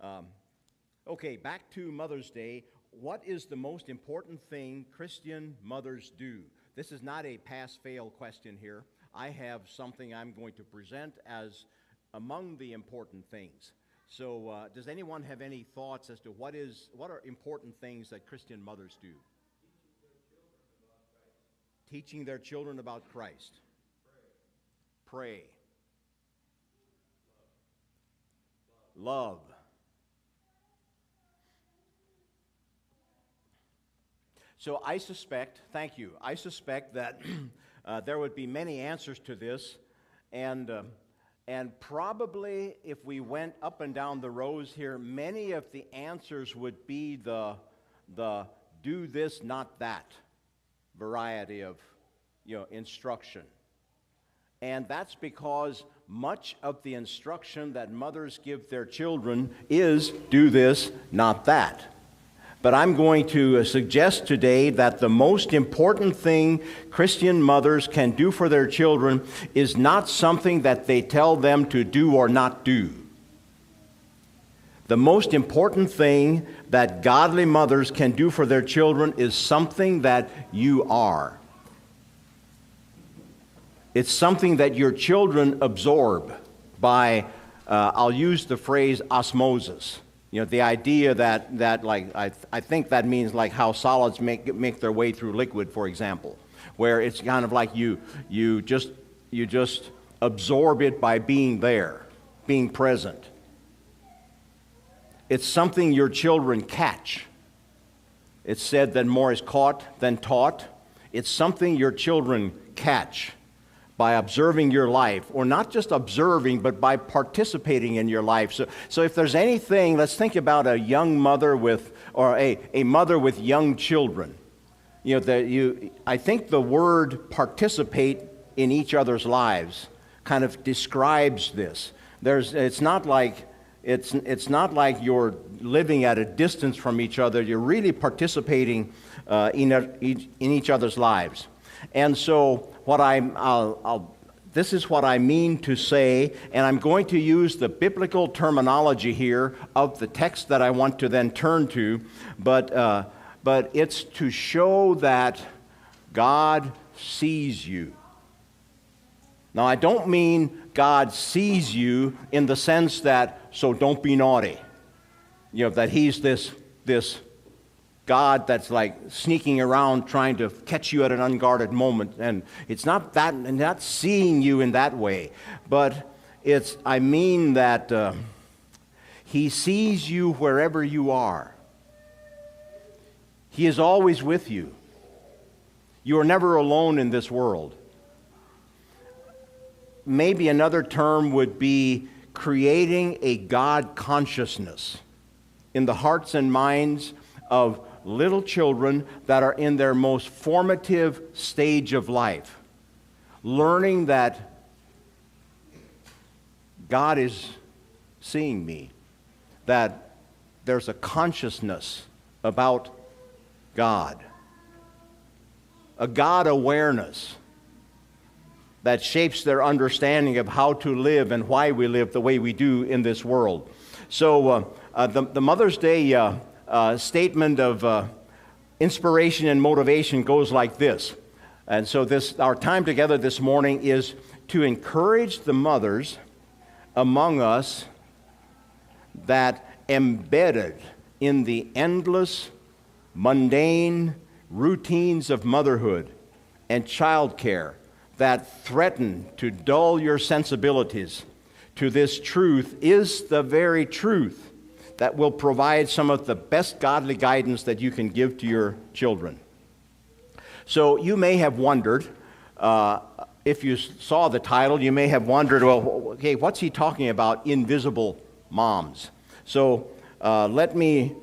Um, okay, back to Mother's Day. What is the most important thing Christian mothers do? This is not a pass-fail question here. I have something I'm going to present as among the important things. So does anyone have any thoughts as to what are important things that Christian mothers do? Teaching their children about Christ. Pray. Love. So I suspect, thank you, I suspect that there would be many answers to this, and probably if we went up and down the rows here, many of the answers would be the do this, not that variety of instruction. And that's because much of the instruction that mothers give their children is do this, not that. But I'm going to suggest today that the most important thing Christian mothers can do for their children is not something that they tell them to do or not do. The most important thing that godly mothers can do for their children is something that you are. It's something that your children absorb by, I'll use the phrase osmosis. The idea that like, I think that means like how solids make their way through liquid, for example, where it's kind of like you just absorb it by being there, being present. It's something your children catch. It's said that more is caught than taught. It's something your children catch by observing your life, or not just observing, but by participating in your life. So if there's anything, let's think about a young mother or a mother with young children. I think the word participate in each other's lives kind of describes this. It's not like you're living at a distance from each other. You're really participating in each other's lives. And so this is what I mean to say, and I'm going to use the biblical terminology here of the text that I want to then turn to, but it's to show that God sees you. Now, I don't mean God sees you in the sense that, so don't be naughty, that He's this God that's like sneaking around trying to catch you at an unguarded moment. And it's not that, and not seeing you in that way, but I mean that He sees you wherever you are. He is always with you. You are never alone in this world. Maybe another term would be creating a God consciousness in the hearts and minds of little children that are in their most formative stage of life, learning that God is seeing me, that there's a consciousness about God, a God awareness that shapes their understanding of how to live and why we live the way we do in this world. So the Mother's Day statement of inspiration and motivation goes like this. And so our time together this morning is to encourage the mothers among us that embedded in the endless, mundane routines of motherhood and childcare that threaten to dull your sensibilities to this truth is the very truth that will provide some of the best godly guidance that you can give to your children. So you may have wondered, if you saw the title, you may have wondered, well, okay, what's he talking about, invisible moms? So let me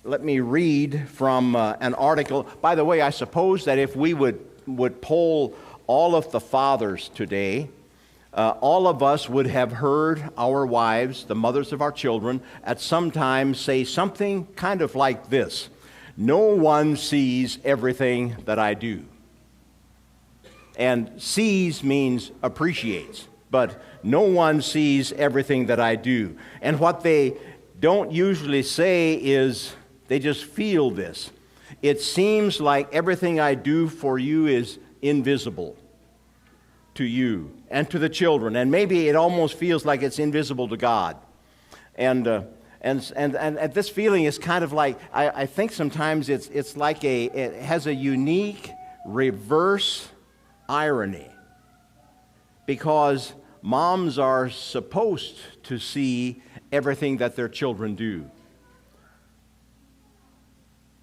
read from an article. By the way, I suppose that if we would poll all of the fathers today, all of us would have heard our wives, the mothers of our children, at some time say something kind of like this: no one sees everything that I do. And sees means appreciates. but no one sees everything that I do. And what they don't usually say is they just feel this. It seems like everything I do for you is invisible to you and to the children, and maybe it almost feels like it's invisible to God. And this feeling is kind of like, I think sometimes it's like it has a unique reverse irony, because moms are supposed to see everything that their children do.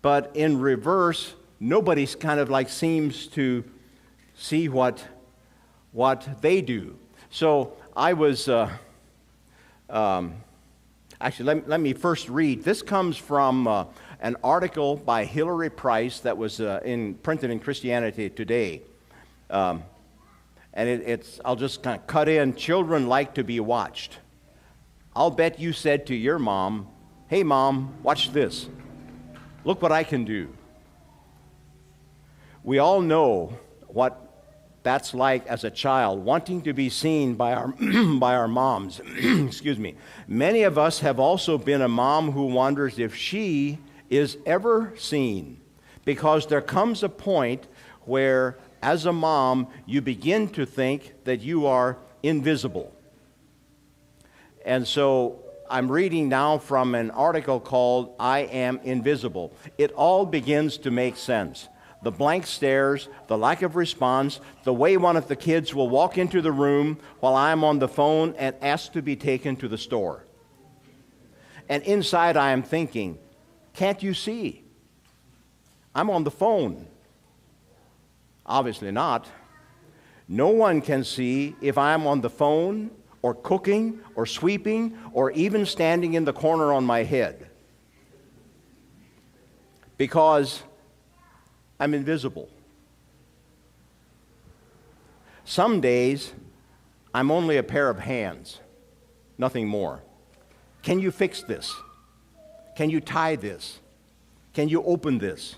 But in reverse, nobody's kind of like seems to see what they do. So I was, actually, let me first read. This comes from an article by Hillary Price that was printed in Christianity Today. And I'll just kind of cut in, children like to be watched. I'll bet you said to your mom, hey mom, watch this. Look what I can do. We all know what that's like as a child, wanting to be seen by our, by our moms. Excuse me. Many of us have also been a mom who wonders if she is ever seen, because there comes a point where, as a mom, you begin to think that you are invisible. And so I'm reading now from an article called I Am Invisible. It all begins to make sense. The blank stares, the lack of response, the way one of the kids will walk into the room while I'm on the phone and ask to be taken to the store. And inside I am thinking, can't you see? I'm on the phone. Obviously not. No one can see if I'm on the phone or cooking or sweeping or even standing in the corner on my head, because I'm invisible. Some days, I'm only a pair of hands, nothing more. Can you fix this? Can you tie this? Can you open this?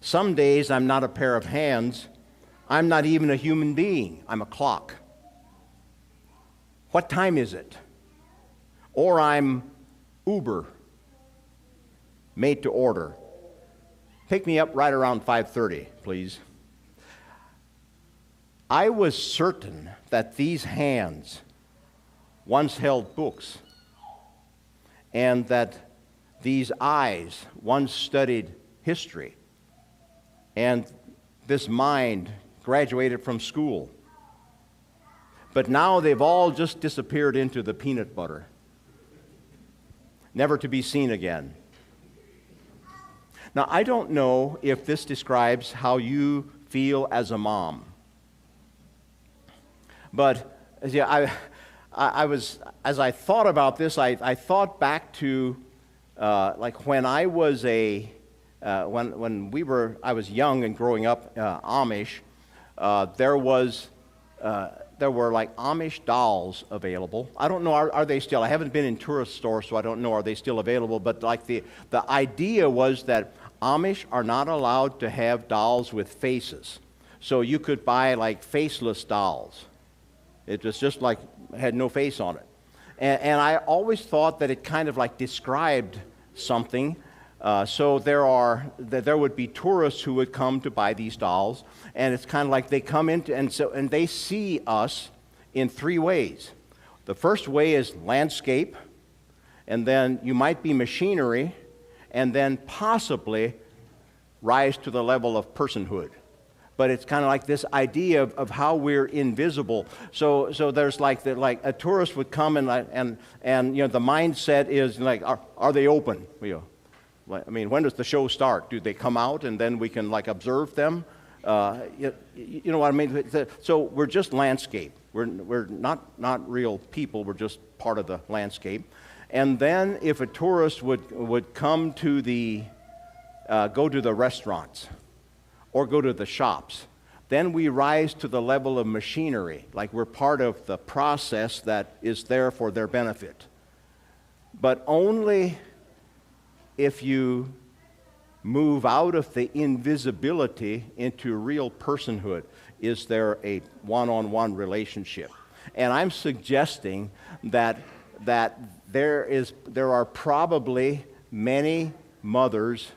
Some days, I'm not a pair of hands. I'm not even a human being. I'm a clock. What time is it? Or I'm Uber, made to order. Pick me up right around 5:30, please. I was certain that these hands once held books, and that these eyes once studied history, and this mind graduated from school. But now they've all just disappeared into the peanut butter, never to be seen again. Now, I don't know if this describes how you feel as a mom, but yeah, I was, as I thought about this, I thought back to like when I was I was young and growing up Amish. There were like Amish dolls available. I don't know, are they still? I haven't been in tourist stores, so I don't know, are they still available? But like the idea was that Amish are not allowed to have dolls with faces. So you could buy like faceless dolls. It was just like, had no face on it. And I always thought that it kind of like described something. So there would be tourists who would come to buy these dolls, and it's kind of like they come into, and they see us in three ways. The first way is landscape, and then you might be machinery, and then possibly rise to the level of personhood. But it's kind of like this idea of how we're invisible. So there's like a tourist would come and you know, the mindset is like, are they open? You know, I mean, when does the show start? Do they come out and then we can like observe them? You know what I mean? So we're just landscape. We're not real people. We're just part of the landscape. And then if a tourist would come to go to the restaurants or go to the shops, then we rise to the level of machinery, like we're part of the process that is there for their benefit. But only if you move out of the invisibility into real personhood is there a one-on-one relationship. And I'm suggesting that there are probably many mothers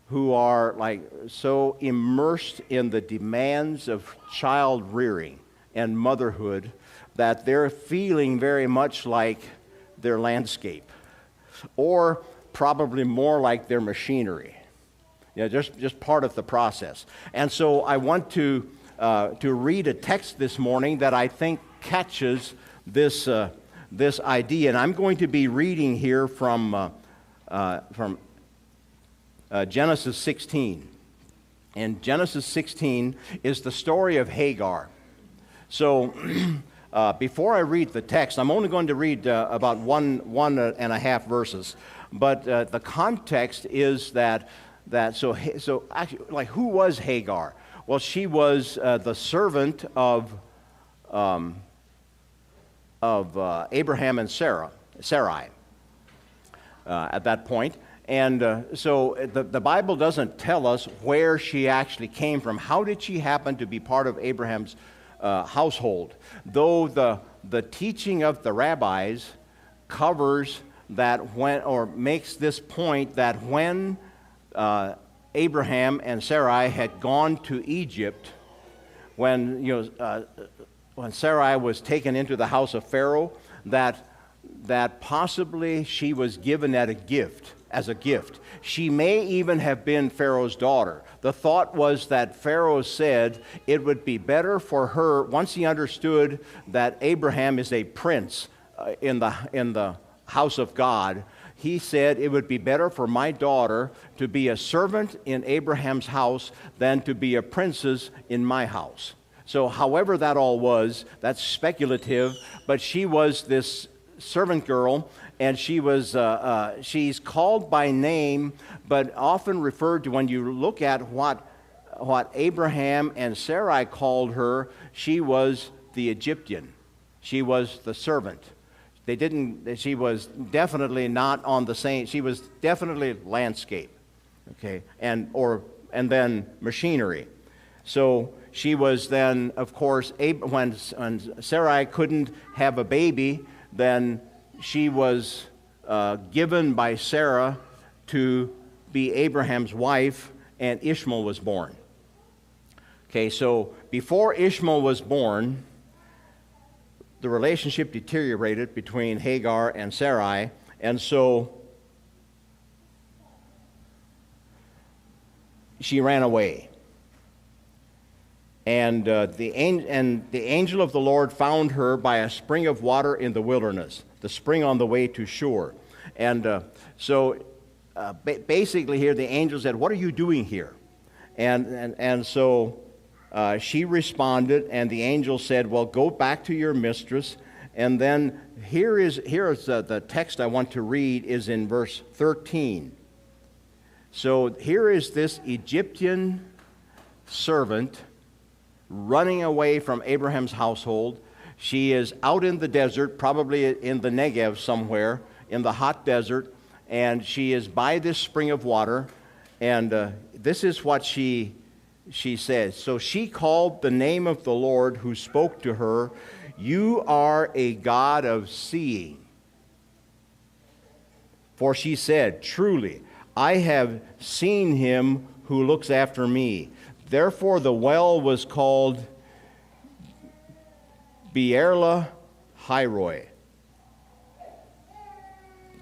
who are like so immersed in the demands of child rearing and motherhood that they're feeling very much like their landscape, or probably more like their machinery. Just part of the process. And so I want to read a text this morning that I think catches this idea, and I'm going to be reading here from Genesis 16. And Genesis 16 is the story of Hagar. So before I read the text, I'm only going to read about one and a half verses. But the context is that so actually, like, who was Hagar? Well, she was the servant of Abraham and Sarai at that point. And so the Bible doesn't tell us where she actually came from. How did she happen to be part of Abraham's household? Though the teaching of the rabbis covers that makes this point that when Abraham and Sarai had gone to Egypt, when Sarai was taken into the house of Pharaoh, that possibly she was given as a gift. She may even have been Pharaoh's daughter. The thought was that Pharaoh said it would be better for her, once he understood that Abraham is a prince in the house of God, he said it would be better for my daughter to be a servant in Abraham's house than to be a princess in my house. So however that all was, that's speculative, but she was this servant girl, and she's called by name, but often referred to, when you look at what Abraham and Sarai called her, she was the Egyptian. She was the servant. She was definitely not on the same, she was definitely landscape, okay, and then machinery. So she was then, of course, when Sarai couldn't have a baby, then she was given by Sarah to be Abraham's wife, and Ishmael was born. Okay, so before Ishmael was born, the relationship deteriorated between Hagar and Sarai, and so she ran away. And the angel of the Lord found her by a spring of water in the wilderness, the spring on the way to Shur. And so basically here the angel said, "What are you doing here?" And so she responded, and the angel said, "Well, go back to your mistress." And then here is the text I want to read is in verse 13. So here is this Egyptian servant running away from Abraham's household. She is out in the desert, probably in the Negev somewhere, in the hot desert, and she is by this spring of water, and this is what she says. So she called the name of the Lord who spoke to her, "You are a God of seeing." For she said, "Truly, I have seen him who looks after me." Therefore the well was called Beer-lahai Roi.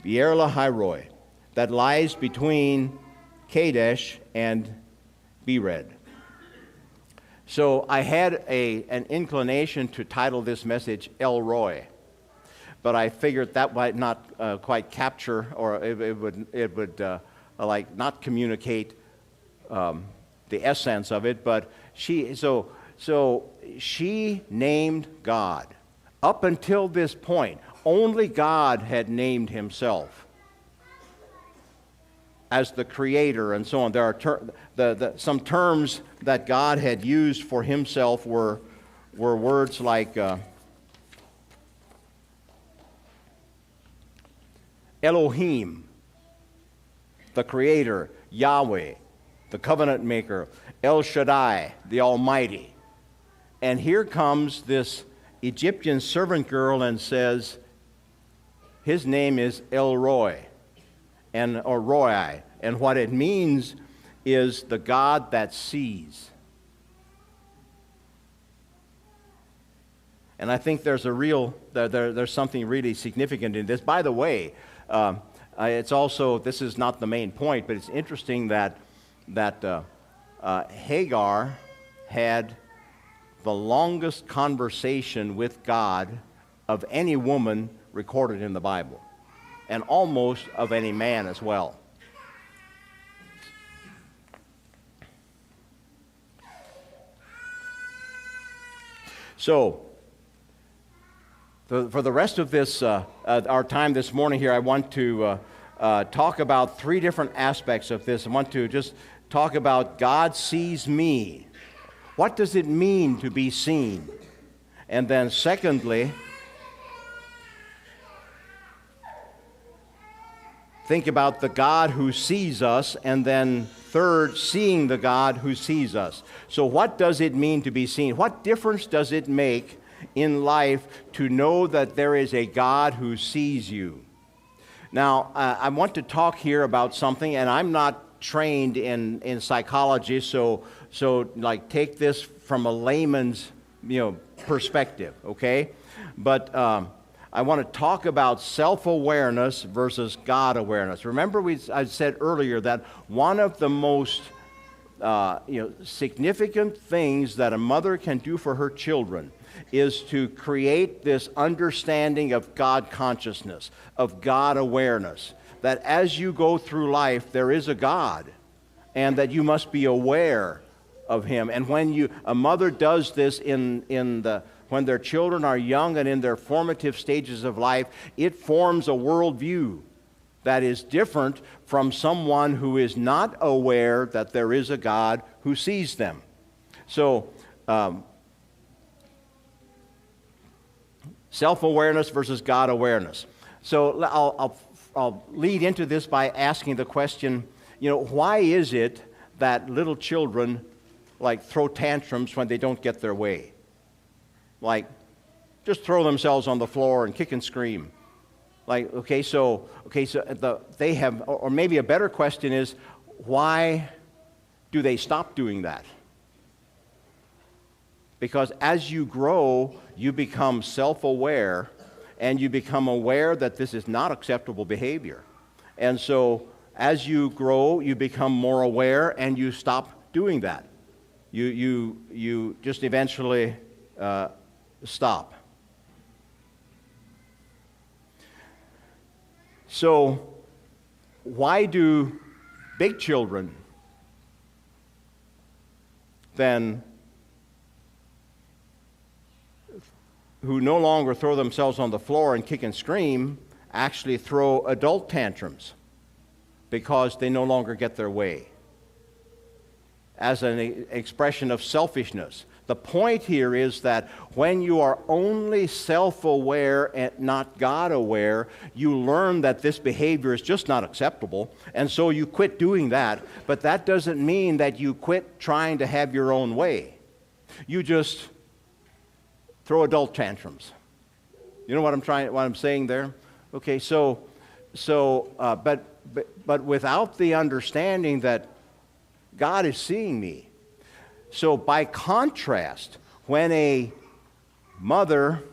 Beer-lahai Roi, that lies between Kadesh and Bered. So I had an inclination to title this message El Roi, but I figured that might not quite capture, or it would like not communicate the essence of it. But she named God. Up until this point, only God had named himself as the creator and so on. There are some terms that God had used for himself were words like Elohim, the creator, Yahweh, the covenant maker, El Shaddai, the Almighty. And here comes this Egyptian servant girl and says, his name is El Roi, or Roi, and what it means is the God that sees. And I think there's there's something really significant in this. By the way, it's also, this is not the main point, but it's interesting that Hagar had the longest conversation with God of any woman recorded in the Bible, and almost of any man as well. So, for the rest of this, our time this morning here, I want to talk about three different aspects of this. I want to just talk about God sees me. What does it mean to be seen? And then secondly, think about the God who sees us, and then third, seeing the God who sees us. So what does it mean to be seen? What difference does it make in life to know that there is a God who sees you? Now, I want to talk here about something, and I'm not trained in psychology, so like take this from a layman's perspective, okay? But I want to talk about self-awareness versus God-awareness. Remember, I said earlier that one of the most significant things that a mother can do for her children is to create this understanding of God consciousness, of God awareness, that as you go through life, there is a God, and that you must be aware of Him. And when a mother does this when their children are young and in their formative stages of life, it forms a worldview that is different from someone who is not aware that there is a God who sees them. So, self-awareness versus God-awareness. So I'll lead into this by asking the question, why is it that little children throw tantrums when they don't get their way? Just throw themselves on the floor and kick and scream. They have, or maybe a better question is, why do they stop doing that? Because as you grow, you become self-aware, and you become aware that this is not acceptable behavior. And so as you grow, you become more aware, and you stop doing that. You just eventually stop. So why do big children then, who no longer throw themselves on the floor and kick and scream, actually throw adult tantrums because they no longer get their way, as an expression of selfishness? The point here is that when you are only self-aware and not God-aware, you learn that this behavior is just not acceptable, and so you quit doing that. But that doesn't mean that you quit trying to have your own way. You just throw adult tantrums. You know what I'm saying there? Okay, but without the understanding that God is seeing me. So by contrast, when a mother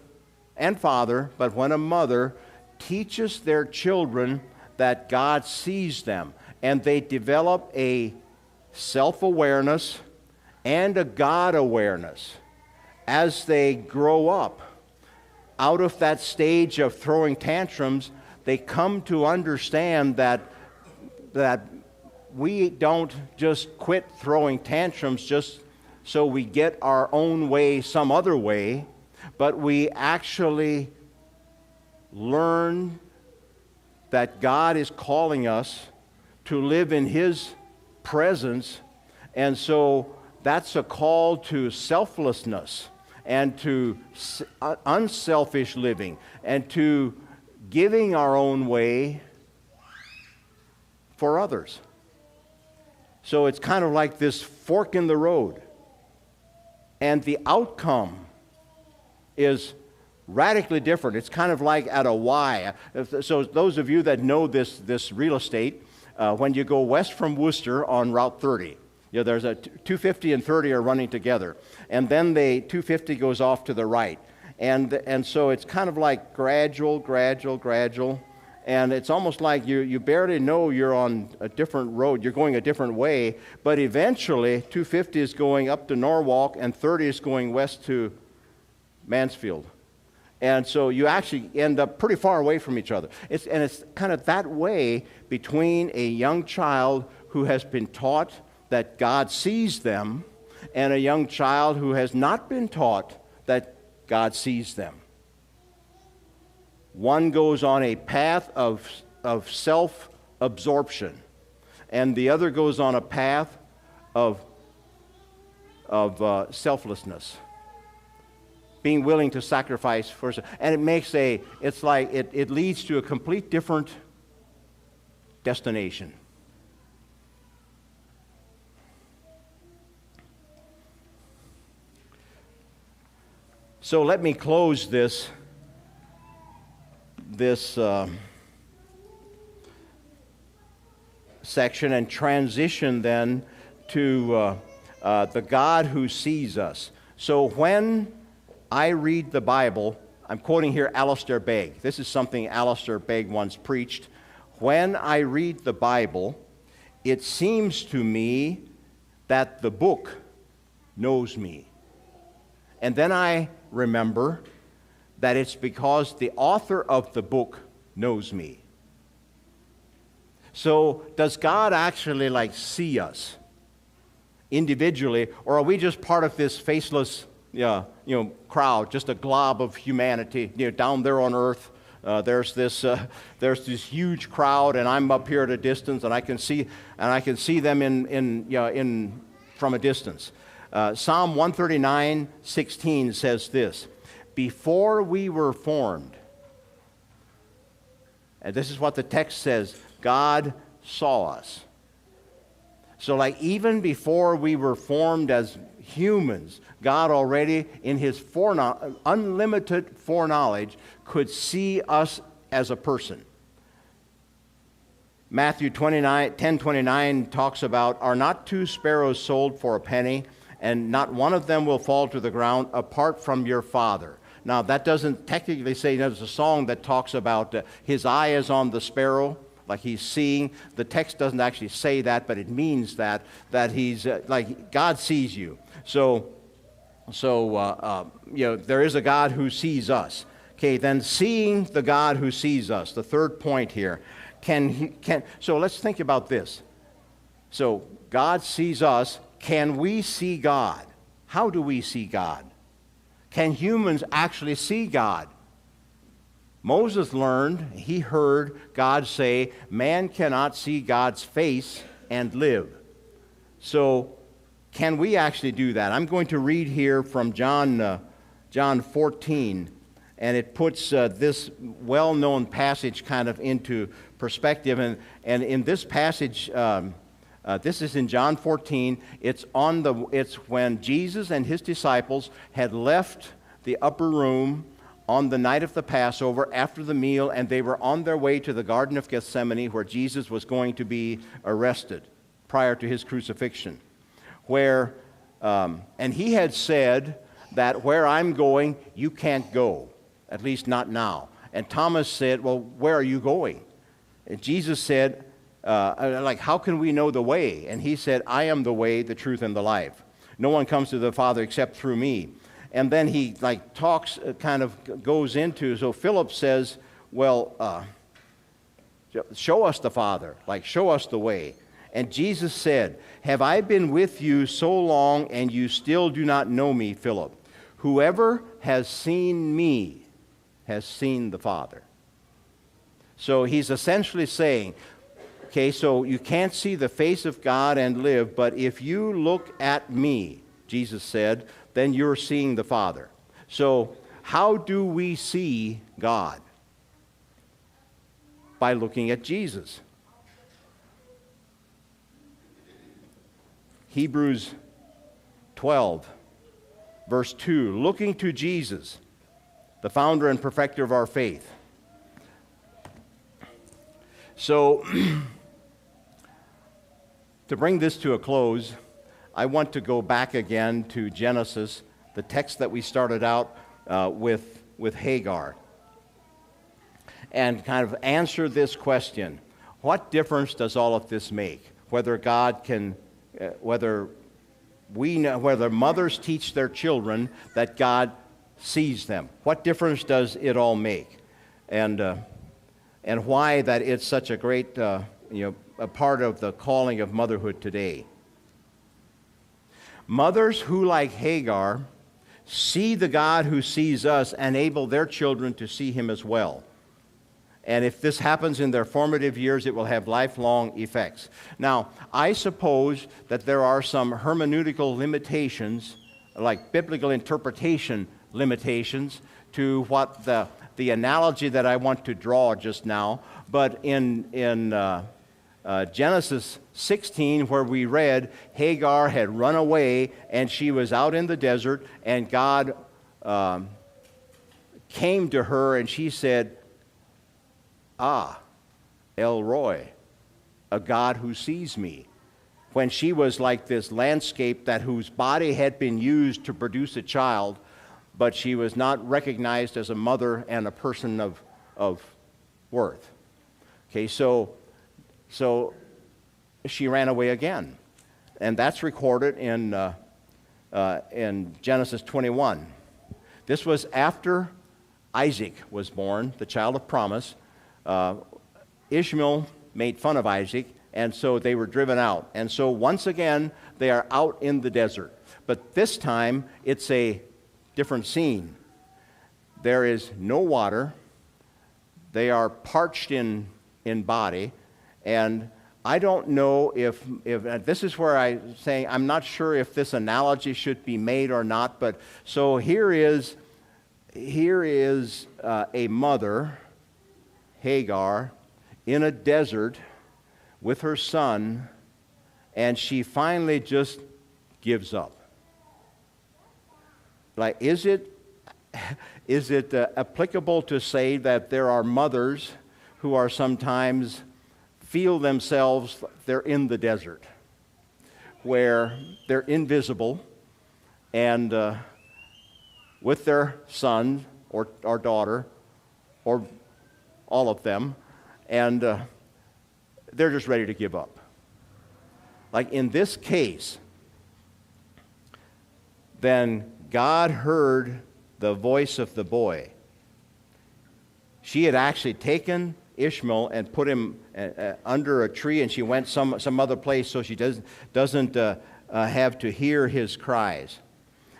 and father, but when a mother teaches their children that God sees them, and they develop a self-awareness and a God awareness as they grow up, out of that stage of throwing tantrums, they come to understand that we don't just quit throwing tantrums just so we get our own way some other way, but we actually learn that God is calling us to live in His presence, and so that's a call to selflessness and to unselfish living and to giving our own way for others. So it's kind of like this fork in the road. And the outcome is radically different. It's kind of like at a Y. So those of you that know this real estate, when you go west from Worcester on Route 30, there's a 250 and 30 are running together. And then 250 goes off to the right. And so it's kind of like gradual. And it's almost like you barely know you're on a different road. You're going a different way. But eventually, 250 is going up to Norwalk and 30 is going west to Mansfield. And so you actually end up pretty far away from each other. It's kind of that way between a young child who has been taught that God sees them and a young child who has not been taught that God sees them. One goes on a path of self-absorption, and the other goes on a path of selflessness, being willing to sacrifice for. And it leads to a complete different destination. So let me close this section and transition then to the God who sees us. So when I read the Bible, I'm quoting here Alistair Begg. This is something Alistair Begg once preached. When I read the Bible, it seems to me that the book knows me. And then I remember that it's because the author of the book knows me. So does God actually see us individually, or are we just part of this faceless crowd, just a glob of humanity down there on earth? There's this huge crowd, and I'm up here at a distance, and I can see them in from a distance. Psalm 139:16 says this: "Before we were formed," and this is what the text says, God saw us. So even before we were formed as humans, God already, in His unlimited foreknowledge, could see us as a person. Matthew 10:29 talks about, "Are not 2 sparrows sold for a penny, and not one of them will fall to the ground apart from your Father?" Now, that doesn't technically say, there's a song that talks about His eye is on the sparrow, like He's seeing. The text doesn't actually say that, but it means that He's, God sees you. So there is a God who sees us. Okay, then seeing the God who sees us, the third point here. So let's think about this. So God sees us. Can we see God? How do we see God? Can humans actually see God? Moses learned, he heard God say, man cannot see God's face and live. So can we actually do that? I'm going to read here from John 14, and it puts this well-known passage kind of into perspective. And in this passage, this is in John 14. It's when Jesus and His disciples had left the upper room on the night of the Passover after the meal, and they were on their way to the Garden of Gethsemane, where Jesus was going to be arrested prior to His crucifixion. And He had said that where I'm going, you can't go, at least not now. And Thomas said, well, where are you going? And Jesus said, how can we know the way? And He said, I am the way, the truth, and the life. No one comes to the Father except through me. And then He talks, kind of goes into, so Philip says, well, show us the Father, show us the way. And Jesus said, have I been with you so long and you still do not know me, Philip? Whoever has seen me has seen the Father. So He's essentially saying, okay, so you can't see the face of God and live, but if you look at me, Jesus said, then you're seeing the Father. So how do we see God? By looking at Jesus. Hebrews 12, verse 2, looking to Jesus, the founder and perfecter of our faith. So, to bring this to a close, I want to go back again to Genesis, the text that we started out with Hagar, and kind of answer this question: what difference does all of this make? Whether God can, whether mothers teach their children that God sees them, what difference does it all make? And why that it's such a great, a part of the calling of motherhood today. Mothers who, like Hagar, see the God who sees us, enable their children to see him as well. And if this happens in their formative years, it will have lifelong effects. Now, I suppose that there are some hermeneutical limitations, like biblical interpretation limitations, to what the analogy that I want to draw just now. But in Genesis 16, where we read Hagar had run away and she was out in the desert, and God came to her and she said, El Roi, a God who sees me. When she was like this landscape whose body had been used to produce a child, but she was not recognized as a mother and a person of worth. Okay, so she ran away again. And that's recorded in Genesis 21. This was after Isaac was born, the child of promise. Ishmael made fun of Isaac, and so they were driven out. And so once again, they are out in the desert. But this time, it's a different scene. There is no water. They are parched in body. And I don't know if this is where I'm saying I'm not sure if this analogy should be made or not. But so here is a mother, Hagar, in a desert with her son, and she finally just gives up. Like, is it applicable to say that there are mothers who are sometimes feel themselves, they're in the desert, where they're invisible, and with their son or daughter, or all of them, and they're just ready to give up. Like in this case, then God heard the voice of the boy. She had actually taken Ishmael and put him under a tree, and she went some other place so she doesn't have to hear his cries.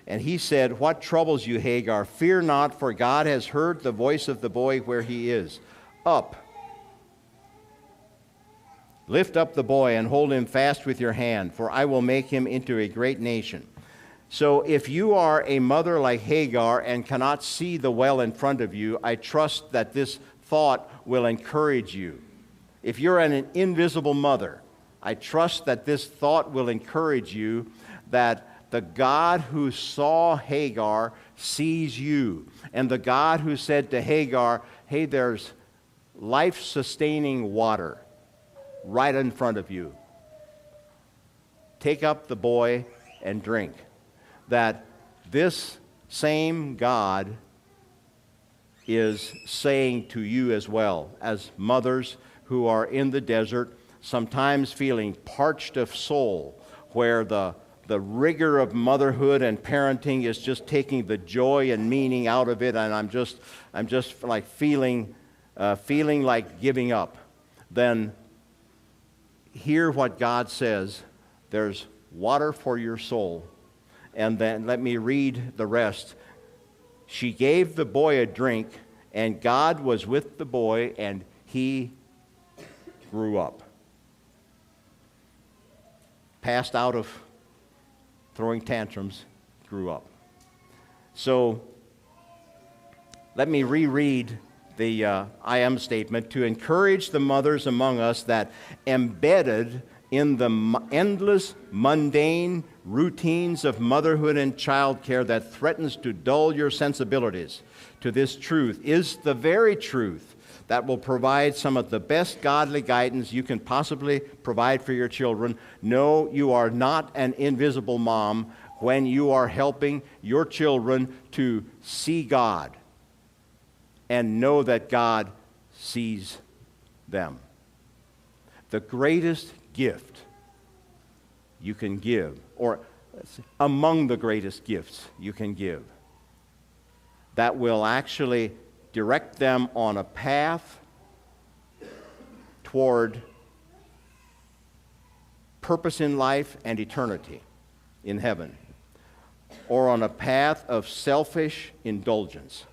And he said, "What troubles you, Hagar? Fear not, for God has heard the voice of the boy where he is. Up, lift up the boy and hold him fast with your hand, for I will make him into a great nation." So if you are a mother like Hagar and cannot see the well in front of you, I trust that this thought will encourage you. If you're an invisible mother, I trust that this thought will encourage you that the God who saw Hagar sees you. And the God who said to Hagar, "Hey, there's life-sustaining water right in front of you. Take up the boy and drink." That this same God is saying to you as well, as mothers who are in the desert, sometimes feeling parched of soul, where the rigor of motherhood and parenting is just taking the joy and meaning out of it, and I'm just like feeling like giving up. Then hear what God says. There's water for your soul. And then let me read the rest. She gave the boy a drink, and God was with the boy, and he grew up. Passed out of throwing tantrums, grew up. So let me reread the I am statement to encourage the mothers among us that embedded in the endless, mundane routines of motherhood and childcare that threatens to dull your sensibilities to this truth is the very truth that will provide some of the best godly guidance you can possibly provide for your children. No, you are not an invisible mom when you are helping your children to see God and know that God sees them. The greatest gift you can give, or among the greatest gifts you can give, that will actually direct them on a path toward purpose in life and eternity in heaven, or on a path of selfish indulgence.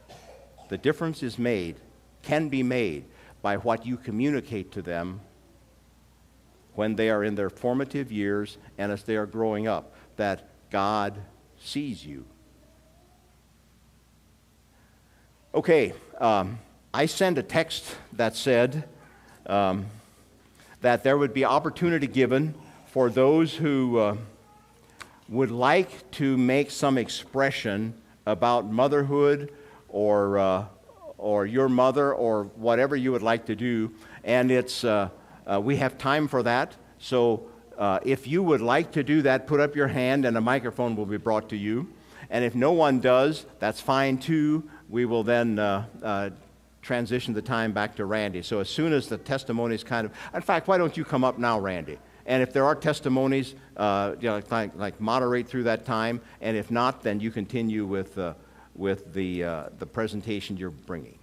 The difference can be made by what you communicate to them when they are in their formative years and as they are growing up, that God sees you. Okay, I sent a text that said that there would be opportunity given for those who would like to make some expression about motherhood or your mother or whatever you would like to do, and we have time for that. So if you would like to do that, put up your hand and a microphone will be brought to you. And if no one does, that's fine too. We will then transition the time back to Randy. So as soon as the testimonies in fact, why don't you come up now, Randy? And if there are testimonies, like moderate through that time. And if not, then you continue with the presentation you're bringing.